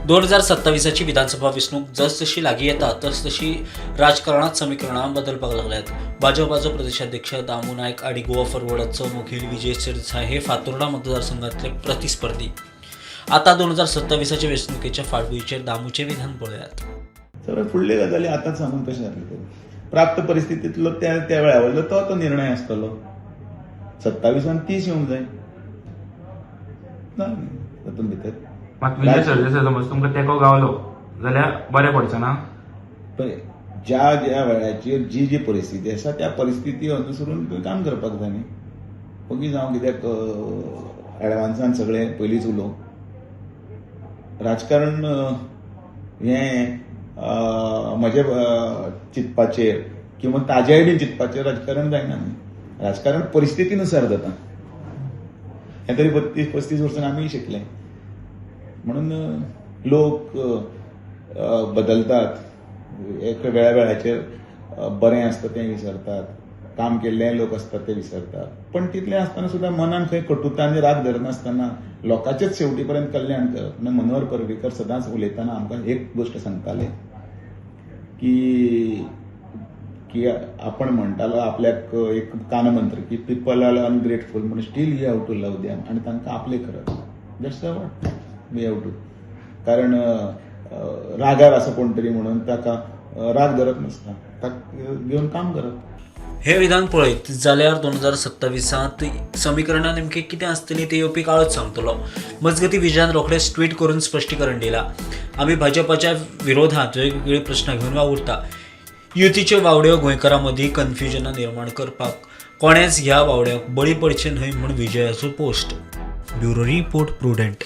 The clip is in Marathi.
2027ची विधानसभा वेंचणूक जसजशी लागी येता तसतशी राजकारणात समीकरणात बदल पाहायला लागल्यात. भाजपाचे प्रदेशाध्यक्ष दामू नाईक आणि गोवा फॉरवर्डचं मुखेल विजय सिरसाय हे फातोर्डा मतदारसंघातले प्रतिस्पर्धी. आता 2027च्या वेंचणुकेच्या फाटभुंयेचेर दामूचे विधान पळयात. सगळ्या फुडले गजाली आतांच सांगून कशें जातले. प्राप्त परिस्थितींतलो त्या वेळावयलो तो निर्णय आसतलो. 27 30 येवंक जाय ना तातूंत भितर. मात विजय सरदेसाय समज तुमकां तेंको गावलो जाल्यार बरें पडचें ना. ज्या वेळाचेर जी परिस्थिती आसा त्या परिस्थिती अनुसरून काम करपाक जाय न्ही. ओगी जावं कित्याक एडवान्सान सगळें पयलींच उलोवं. राजकारण हें म्हजे चिंतपाचेर किंवा ताज्याय बी चिंतपाचेर राजकारण जायना न्ही. राजकारण परिस्थितीनुसार जाता. हें तरी 32-35 वर्सां आमी शिकले. म्हणून लोक बदलतात. एक वेळाचेर बरें आसता तें विसरतात, काम केल्ले लोक आसतात ते विसरतात. पण तितलें आसतना सुद्दां मनान खंय कटुता आनी राग धरनासतना लोकांचेच शेवटी पर्यंत कल्याण करप. मनोहर पर्रीकर सदांच उलयतना आमकां एक गोश्ट सांगताले की आपण म्हणटालो आपल्याक एक कानमंत्र की पीपल आर अनग्रेटफुल म्हणून still you have to love them आणि तांकां आपले करप. That's what we have to. कारण रागार आसा कोण तरी म्हणून ताका राग धरप नासता, ताका घेवन काम करप. हे विधान पळयत जाल्यार 2027 समीकरणां नेमके कितें आसतलीं ते येवपी काळच सांगतलो. मजगती विजयान रोखडेच ट्वीट करून स्पश्टीकरण दिलां. आमी भाजपाच्या विरोधात वेगवेगळे प्रश्न घेवन वावुरता. युतीच्यो वावड्यो गोंयकारां मदीं कन्फ्युजनां निर्माण करपाक कोणेच ह्या वावड्याक बळी पडचे न्हय म्हूण विजयाचो पोस्ट. Bureau report prudent.